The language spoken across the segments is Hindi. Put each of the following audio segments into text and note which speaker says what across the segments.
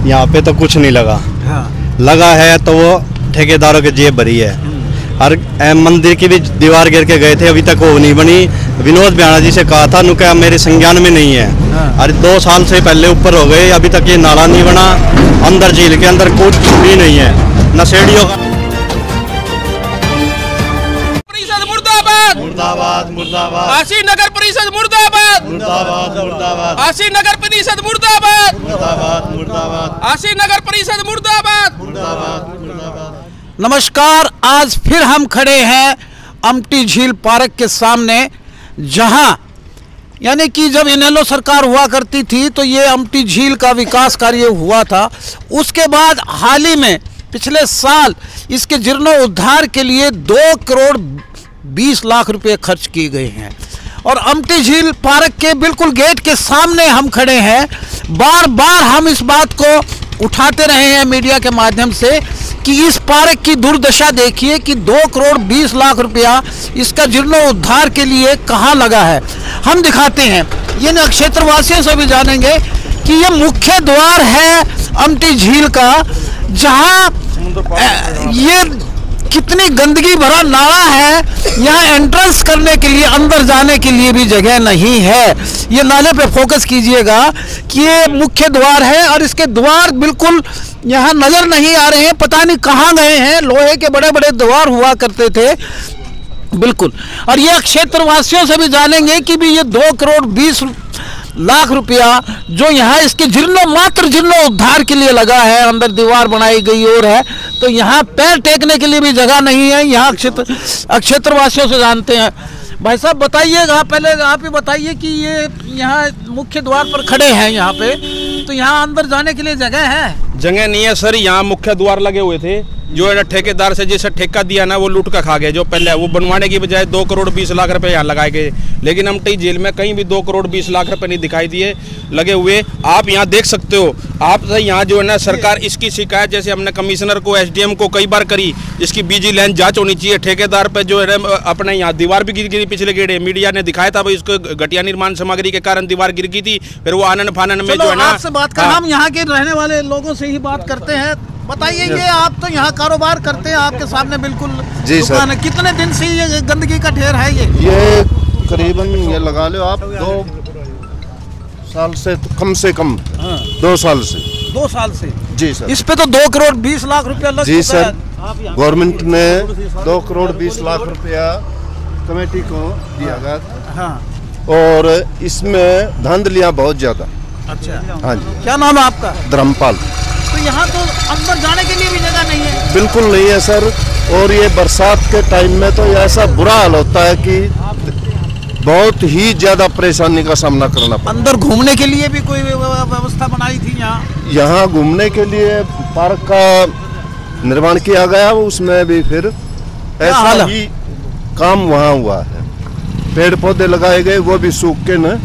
Speaker 1: यहाँ पे तो कुछ नहीं लगा।
Speaker 2: हाँ।
Speaker 1: लगा है तो वो ठेकेदारों की जेब भरी है। और मंदिर की भी दीवार गिर के गए थे, अभी तक वो नहीं बनी। विनोद बिहाना जी से कहा था, नुका मेरे संज्ञान में नहीं है।
Speaker 2: हाँ।
Speaker 1: और 2 साल से पहले ऊपर हो गए, अभी तक ये नाला नहीं बना। अंदर झील के अंदर कुछ भी नहीं है, नशेड़ियों का। मुर्दाबाद मुर्दाबाद।
Speaker 3: आशी नगर परिषद मुर्दाबाद
Speaker 1: मुर्दाबाद मुर्दाबाद।
Speaker 3: आशी नगर परिषद मुर्दाबाद
Speaker 1: मुर्दाबाद मुर्दाबाद।
Speaker 3: आशी नगर परिषद मुर्दाबाद
Speaker 1: मुर्दाबाद मुर्दाबाद।
Speaker 2: नमस्कार, आज फिर हम खड़े हैं अमटी झील पार्क के सामने, जहां यानी कि जब इनेलो सरकार हुआ करती थी तो ये अमटी झील का विकास कार्य हुआ था। उसके बाद हाल ही में पिछले साल इसके जीर्णोद्धार के लिए 2 करोड़ 20 लाख रुपए खर्च किए गए हैं। और अमटी झील पार्क के बिल्कुल गेट के सामने हम खड़े हैं। बार बार हम इस बात को उठाते रहे हैं मीडिया के माध्यम से कि इस पार्क की दुर्दशा देखिए कि 2 करोड़ 20 लाख रुपया इसका जीर्णोद्धार के लिए कहाँ लगा है। हम दिखाते हैं, ये क्षेत्रवासियों से भी जानेंगे कि ये मुख्य द्वार है अमटी झील का, जहाँ ये कितनी गंदगी भरा नाला है। यहाँ एंट्रेंस करने के लिए, अंदर जाने के लिए भी जगह नहीं है। ये नाले पे फोकस कीजिएगा कि ये मुख्य द्वार है और इसके द्वार बिल्कुल यहाँ नजर नहीं आ रहे हैं, पता नहीं कहाँ गए हैं। लोहे के बड़े बड़े द्वार हुआ करते थे बिल्कुल। और ये क्षेत्रवासियों से भी जानेंगे कि भी ये 2 करोड़ 20 लाख रुपया जो यहाँ इसके जीर्णोद्धार के लिए लगा है, अंदर दीवार बनाई गई और है, तो यहाँ पैर टेकने के लिए भी जगह नहीं है। यहाँ क्षेत्रवासियों से जानते हैं। भाई साहब बताइएगा, पहले आप ही बताइए कि ये यहाँ मुख्य द्वार पर खड़े हैं यहाँ पे, तो यहाँ अंदर जाने के लिए जगह है?
Speaker 3: जगह नहीं है सर। यहाँ मुख्य द्वार लगे हुए थे, जो है ना ठेकेदार से जिसे ठेका दिया ना वो लूट का खा गए। जो पहले वो बनवाने की बजाय 2 करोड़ 20 लाख रुपए यहाँ लगाए गए, लेकिन अमटी झील में कहीं भी 2 करोड़ 20 लाख रुपए नहीं दिखाई दिए लगे हुए। आप यहाँ देख सकते हो। आप यहाँ जो है ना सरकार इसकी शिकायत, जैसे हमने कमिश्नर को, SDM को कई बार करी, इसकी विजिलेंस जांच होनी चाहिए। ठेकेदार पे जो है अपने यहाँ दीवार भी गिरी पिछले गेड़े, मीडिया ने दिखाया था भाई इसको घटिया निर्माण सामग्री के कारण दीवार गिर गई थी। फिर वो आनन फानन में जो है ना,
Speaker 2: आपसे बात कर, हम यहाँ के रहने वाले लोगों से ही बात करते हैं। बताइए, ये आप तो यहाँ कारोबार करते हैं, आपके सामने बिल्कुल दुकान है। कितने दिन से ये गंदगी का ढेर है? ये
Speaker 4: करीबन ये लगा लो आप 2 साल से, कम से कम 2 साल से।
Speaker 2: 2 साल से? जी सर। इस पे तो 2 करोड़ 20 लाख रुपया लग
Speaker 4: जी सर। गवर्नमेंट ने 2 करोड़ 20 लाख रुपया कमेटी को दिया गया। हाँ। और इसमें धांधलियाँ बहुत ज्यादा।
Speaker 2: अच्छा।
Speaker 4: हाँ जी।
Speaker 2: क्या नाम है आपका?
Speaker 4: धर्मपाल।
Speaker 2: तो यहाँ तो अंदर जाने के लिए भी जगह नहीं है?
Speaker 4: बिल्कुल नहीं है सर। और ये बरसात के टाइम में तो ऐसा बुरा हाल होता है कि बहुत ही ज्यादा परेशानी का सामना करना पड़ता है।
Speaker 2: अंदर घूमने के लिए भी कोई व्यवस्था बनाई थी यहाँ?
Speaker 4: यहाँ घूमने के लिए पार्क का निर्माण किया गया, उसमें भी फिर ऐसा ही काम वहाँ हुआ है। पेड़ पौधे लगाए गए, वो भी सूख के न।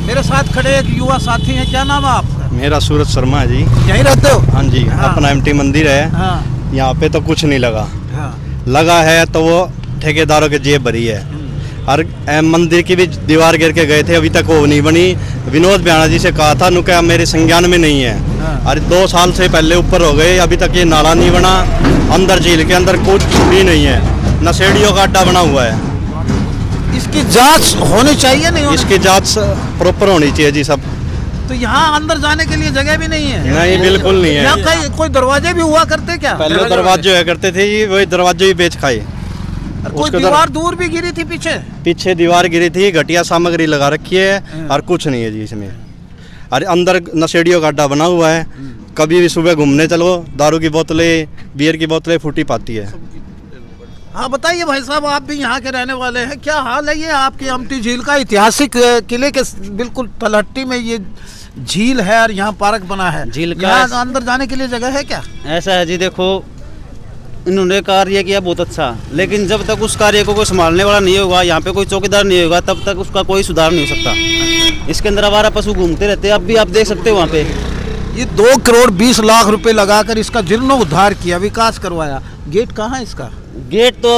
Speaker 2: मेरे साथ खड़े एक युवा साथी हैं, क्या नाम है आपका?
Speaker 1: मेरा सूरज शर्मा है जी।
Speaker 2: यहीं रहते हो?
Speaker 1: हाँ जी। हाँ। अपना एमटी मंदिर है।
Speaker 2: हाँ।
Speaker 1: यहाँ पे तो कुछ नहीं लगा।
Speaker 2: हाँ।
Speaker 1: लगा है तो वो ठेकेदारों की जेब भरी है। और मंदिर की भी दीवार गिर के गए थे, अभी तक वो नहीं बनी। विनोद बिहाना जी से कहा था, नुका मेरे संज्ञान में नहीं है।
Speaker 2: हाँ।
Speaker 1: और 2 साल से पहले ऊपर हो गए, अभी तक ये नाला नहीं बना। अंदर झील के अंदर कुछ भी नहीं है, नशेड़ियों का अड्डा बना हुआ है।
Speaker 2: इसकी जांच होनी चाहिए नहीं?
Speaker 1: इसकी जांच प्रॉपर होनी चाहिए जी सब।
Speaker 2: तो यहाँ अंदर जाने के लिए जगह भी नहीं है?
Speaker 1: नहीं, बिल्कुल नहीं है।
Speaker 2: यहाँ कोई दरवाजे भी हुआ करते क्या?
Speaker 1: पहले दरवाजे हुआ करते थे जी, वही दरवाजे भी बेच खाए।
Speaker 2: कोई दीवार दूर भी गिरी थी पीछे
Speaker 1: दीवार गिरी थी, घटिया सामग्री लगा रखी है और कुछ नहीं है जी इसमें। और अंदर नशेड़ियों का अड्डा बना हुआ है। कभी भी सुबह घूमने चलो, दारू की बोतलें, बियर की बोतलें फूटी पाती है।
Speaker 2: हाँ बताइए भाई साहब, आप भी यहाँ के रहने वाले हैं, क्या हाल है ये आपके अमटी झील का? ऐतिहासिक किले के बिल्कुल तलहटी में ये झील है और यहाँ पार्क बना है।
Speaker 5: झील का
Speaker 2: यहाँ अंदर जाने के लिए जगह है क्या?
Speaker 5: ऐसा है जी, देखो इन्होंने कार्य किया बहुत अच्छा, लेकिन जब तक उस कार्य को कोई संभालने वाला नहीं होगा, यहाँ पे कोई चौकीदार नहीं होगा, तब तक उसका कोई सुधार नहीं हो सकता। इसके अंदर आवारा पशु घूमते रहते हैं। अब भी आप देख सकते हो वहाँ पे
Speaker 2: ये 2 करोड़ 20 लाख रुपए लगाकर इसका जीर्णोद्धार किया, विकास करवाया। गेट कहाँ है इसका?
Speaker 5: गेट तो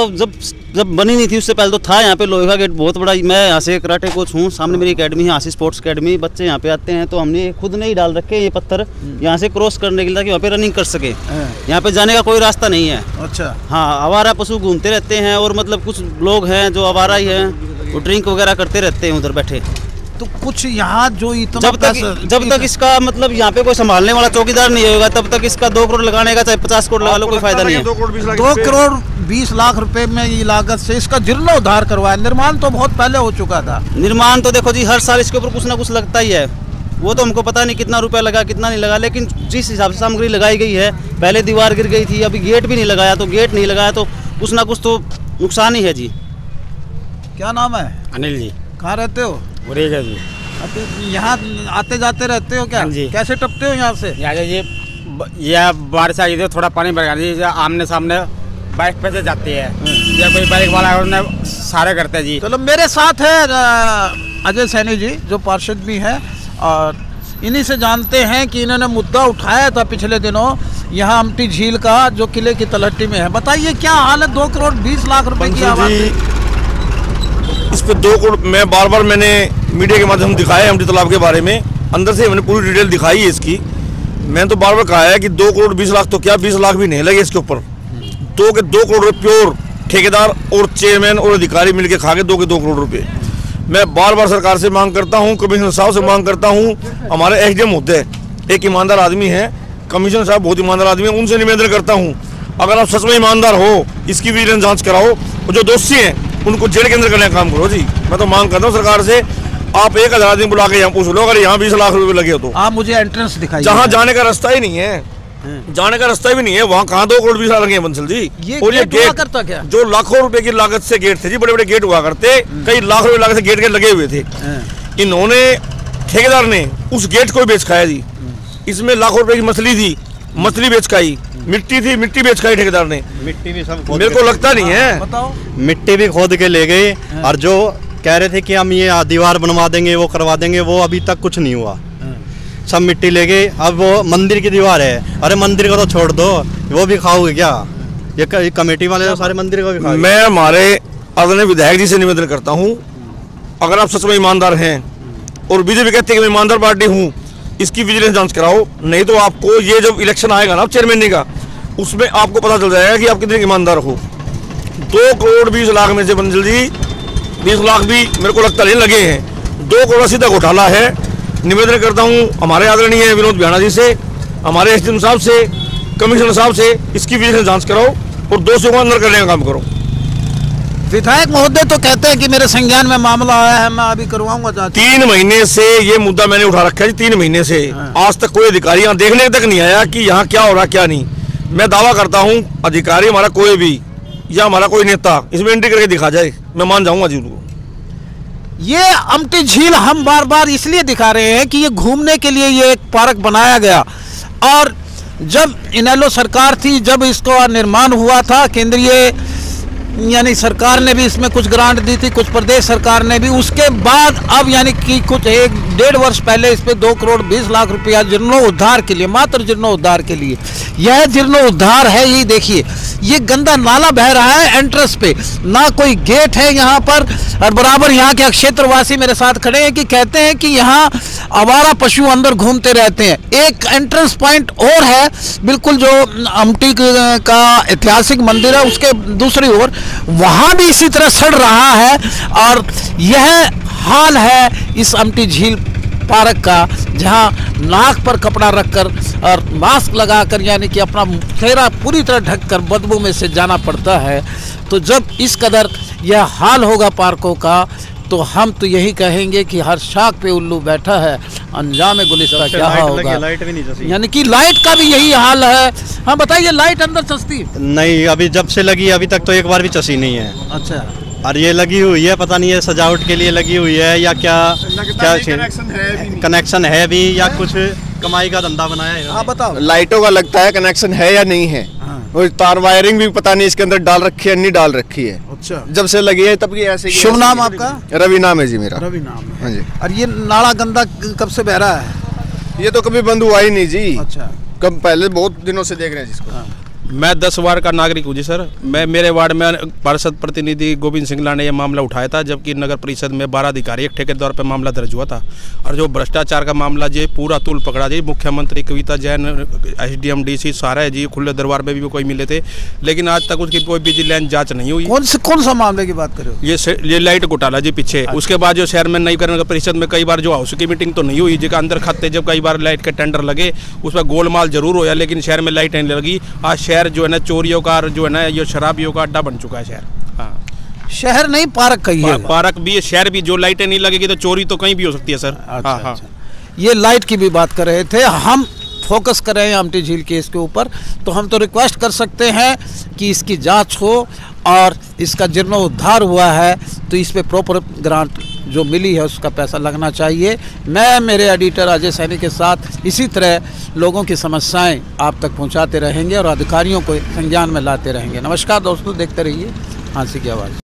Speaker 5: जब बनी नहीं थी उससे पहले तो था यहाँ पे लोहे का गेट बहुत बड़ा। मैं यहाँ से कराटे कोच हूँ, सामने मेरी एकेडमी है आशी स्पोर्ट्स एकेडमी। बच्चे यहाँ पे आते हैं तो हमने खुद ने ही डाल रखे ये पत्थर यहाँ से क्रॉस करने के लिए ताकि वहाँ पे रनिंग कर सके। यहाँ पे जाने का कोई रास्ता नहीं है।
Speaker 2: अच्छा।
Speaker 5: हाँ, आवारा पशु घूमते रहते हैं और मतलब कुछ लोग हैं जो आवारा ही हैं, वो ड्रिंक वगैरह करते रहते हैं उधर बैठे।
Speaker 2: तो कुछ यहाँ जो इतना
Speaker 5: जब तक इसका मतलब यहाँ पे कोई संभालने वाला चौकीदार नहीं होगा तब तक इसका 2 करोड़ लगाने का चाहे 50 करोड़ लगा लो कोई फायदा नहीं है।
Speaker 2: 2 करोड़ 20 लाख रुपए में ये लागत से इसका जीर्णोद्धार करवाया। निर्माण तो बहुत पहले हो चुका था।
Speaker 5: निर्माण तो देखो जी हर साल इसके ऊपर कुछ ना कुछ लगता ही है। वो तो हमको पता नहीं कितना रुपया लगा कितना नहीं लगा, लेकिन जिस हिसाब से सामग्री लगाई गई है, पहले दीवार गिर गई थी, अभी गेट भी नहीं लगाया तो गेट नहीं लगाया तो कुछ ना कुछ तो नुकसान ही है जी।
Speaker 2: क्या नाम है?
Speaker 6: अनिल जी।
Speaker 2: कहाँ रहते हो?
Speaker 6: उरेगा जी।
Speaker 2: यहाँ आते जाते रहते हो क्या?
Speaker 6: जी।
Speaker 2: कैसे टपते हो यहाँ से?
Speaker 6: यहाँ ये बारिश आई थी, थोड़ा पानी भर गया, आमने सामने बाइक पे से जाती है या कोई बाइक वाला है उन्हें सारे करते हैं जी।
Speaker 2: चलो मेरे साथ है अजय सैनी जी जो पार्षद भी है, और इन्हीं से जानते हैं कि इन्होंने मुद्दा उठाया था पिछले दिनों यहाँ अमटी झील का जो किले की तलहटी में है। बताइए क्या हाल है? 2 करोड़ 20 लाख रुपए की आबादी।
Speaker 7: इस पे 2 करोड़ मैं बार मैंने मीडिया के माध्यम से दिखाया अमटी तालाब के बारे में, अंदर से मैंने पूरी डिटेल दिखाई है इसकी। मैंने तो बार कहा है कि 2 करोड़ 20 लाख तो क्या 20 लाख भी नहीं लगे इसके ऊपर। 2 करोड़ रुपये प्योर ठेकेदार और चेयरमैन और अधिकारी मिलकर खा के 2 करोड़ रुपये। मैं बार सरकार से मांग करता हूं, कमिश्नर साहब से मांग करता हूं, हमारे एसडीएम होते हैं एक ईमानदार आदमी है, कमिश्नर साहब बहुत ईमानदार आदमी है, उनसे निवेदन करता हूं अगर आप सच में ईमानदार हो इसकी विजिलेंस जांच कराओ और जो दोषी हैं उनको जेल के अंदर करने का काम करो जी। मैं तो मांग करता हूँ सरकार से, आप 1000 आदमी बुला के यहाँ पूछ लो अगर यहाँ 20 लाख रुपए लगे हो तो।
Speaker 2: आप मुझे एंट्रेंस दिखाइए।
Speaker 7: जहाँ जाने का रास्ता ही नहीं है, जाने का रास्ता भी नहीं है, वहाँ कहाँ 2 करोड़ 20 लाख लगे बंसल जी।
Speaker 2: और ये गेट करता क्या?
Speaker 7: जो लाखों रुपए की लागत से गेट थे जी, बड़े बड़े गेट हुआ करते, कई लाख रुपए लागत से गेट के लगे हुए थे। इन्होंने ठेकेदार ने उस गेट को बेच खाया जी। इसमें लाखों रुपए की मछली थी, मछली बेच खाई, मिट्टी थी, मिट्टी बेच खाई ठेकेदार ने।
Speaker 1: मिट्टी भी सब
Speaker 7: मेरे को लगता नहीं है।
Speaker 2: बताओ।
Speaker 1: मिट्टी भी खोद के ले गए और जो कह रहे थे कि हम ये दीवार बनवा देंगे वो करवा देंगे, वो अभी तक कुछ नहीं हुआ। सब मिट्टी ले गए। अब वो मंदिर की दीवार है, अरे मंदिर को तो छोड़ दो, वो भी खाओगे क्या? ये कमेटी वाले सारे मंदिर को भी खाओगे।
Speaker 7: मैं हमारे आदरणीय विधायक जी से निवेदन करता हूँ, अगर आप सच में ईमानदार हैं और बीजेपी कहते हैं कि मैं ईमानदार पार्टी हूँ, इसकी विजिलेंस जांच कराओ, नहीं तो आपको ये जब इलेक्शन आएगा ना चेयरमैन का, उसमें आपको पता चल जाएगा कि आप कितने ईमानदार हो। 2 करोड़ 20 लाख में से बंसल जी 20 लाख भी मेरे को लगता नहीं लगे हैं। 2 करोड़ सीधा घोटाला है। निवेदन करता हूँ हमारे आदरणीय विनोद बिहाना जी से, हमारे एसडीएम साहब से, कमिश्नर साहब से, इसकी विजिलेंस जांच कराओ और दोषियों को अंदर करने का काम करो।
Speaker 2: विधायक महोदय तो कहते हैं कि मेरे संज्ञान में मामला आया है, मैं अभी करवाऊंगा जांच।
Speaker 7: 3 महीने से ये मुद्दा मैंने उठा रखा है जी, 3 महीने से आज तक कोई अधिकारी यहाँ देखने तक नहीं आया कि यहाँ क्या हो रहा क्या नहीं। मैं दावा करता हूँ अधिकारी हमारा कोई भी या हमारा कोई नेता इसमें एंट्री करके दिखा जाए, मैं मान जाऊंगा जी उनको।
Speaker 2: ये अमटी झील हम बार बार इसलिए दिखा रहे हैं कि ये घूमने के लिए ये एक पार्क बनाया गया, और जब इनेलो सरकार थी, जब इसका निर्माण हुआ था, केंद्रीय यानी सरकार ने भी इसमें कुछ ग्रांट दी थी, कुछ प्रदेश सरकार ने भी। उसके बाद अब यानी कि कुछ 1-1.5 वर्ष पहले इस पे 2 करोड़ 20 लाख रुपया जीर्णोद्धार के लिए, मात्र जीर्णोद्धार के लिए, यह जीर्णोद्धार है। ये देखिए ये गंदा नाला बह रहा है एंट्रेंस पे, ना कोई गेट है यहाँ पर, और बराबर यहाँ के क्षेत्रवासी मेरे साथ खड़े हैं कि कहते हैं कि यहाँ आवारा पशु अंदर घूमते रहते हैं। एक एंट्रेंस पॉइंट और है बिल्कुल जो अमटी का ऐतिहासिक मंदिर है उसके दूसरी ओर, वहाँ भी इसी तरह सड़ रहा है। और यह हाल है इस अमटी झील पार्क का, जहाँ नाक पर कपड़ा रखकर और मास्क लगाकर यानी कि अपना चेहरा पूरी तरह ढककर बदबू में से जाना पड़ता है। तो जब इस कदर यह हाल होगा पार्कों का, तो हम तो यही कहेंगे कि हर शाख पे उल्लू बैठा है, अंजाम गुलिस्ता क्या होगा।
Speaker 1: लाइट भी नहीं चसी,
Speaker 2: यानी कि लाइट का भी यही हाल है। हाँ बताइए, लाइट अंदर चसती
Speaker 1: नहीं, अभी जब से लगी अभी तक तो एक बार भी चसी नहीं है।
Speaker 2: अच्छा।
Speaker 1: और ये लगी हुई है, पता नहीं है सजावट के लिए लगी हुई है या क्या कनेक्शन है भी या कुछ कमाई का धंधा बनाया है।
Speaker 2: हाँ बताओ।
Speaker 4: लाइटों का लगता है कनेक्शन है या नहीं है, और तार वायरिंग भी पता नहीं इसके अंदर डाल रखी है नहीं डाल रखी है।
Speaker 2: अच्छा।
Speaker 4: जब से लगी है तब की ऐसे।
Speaker 2: शुभ नाम आपका?
Speaker 4: रवि नाम है जी मेरा।
Speaker 2: रवि नाम है।
Speaker 4: हाँ जी।
Speaker 2: और ये नाला गंदा कब से बह रहा है?
Speaker 8: ये तो कभी बंद हुआ ही नहीं जी।
Speaker 2: अच्छा,
Speaker 8: कब पहले बहुत दिनों से देख रहे हैं जिसको।
Speaker 3: मैं 10 वार्ड का नागरिक हूँ जी सर। मैं मेरे वार्ड में पार्षद प्रतिनिधि गोविंद सिंगला ने यह मामला उठाया था, जबकि नगर परिषद में 12 अधिकारी एक ठेकेदार पर मामला दर्ज हुआ था। और जो भ्रष्टाचार का मामला जी पूरा तूल पकड़ा जी। मुख्यमंत्री कविता जैन, SDM DC सारा जी खुले दरबार में भी कोई मिले थे, लेकिन आज तक उसकी कोई विजिलेंस जांच नहीं हुई।
Speaker 2: कौन सा मामले की बात कर रहे हो?
Speaker 3: ये लाइट घोटाला जी पीछे। उसके बाद जो शहर में नगर परिषद में कई बार जो हाउस की मीटिंग तो नहीं हुई, जिसका अंदर खाते जब कई बार लाइट के टेंडर लगे उसमें गोलमाल जरूर होया, लेकिन शहर में लाइट नहीं लगी। आज शहर जो है ना चोरियों का, जो है ना ये शराबियों का अड्डा बन चुका है शहर। हाँ,
Speaker 2: शहर नहीं पार्क कहिए।
Speaker 3: पार्क भी है, शहर भी। जो लाइटें नहीं लगेगी तो चोरी तो कहीं भी हो सकती है सर।
Speaker 2: अच्छा,
Speaker 3: हाँ, हाँ।
Speaker 2: अच्छा। ये लाइट की भी बात कर रहे थे, हम फोकस कर रहे हैं अमटी झील के इसके ऊपर। तो हम तो रिक्वेस्ट कर सकते हैं कि इसकी जांच हो, और इसका जीर्णोद्धार हुआ है तो इस पे प्रॉपर ग्रांट जो मिली है उसका पैसा लगना चाहिए। मैं मेरे एडिटर अजय सैनी के साथ इसी तरह लोगों की समस्याएं आप तक पहुंचाते रहेंगे और अधिकारियों को संज्ञान में लाते रहेंगे। नमस्कार दोस्तों, देखते रहिए हाँसी की आवाज़।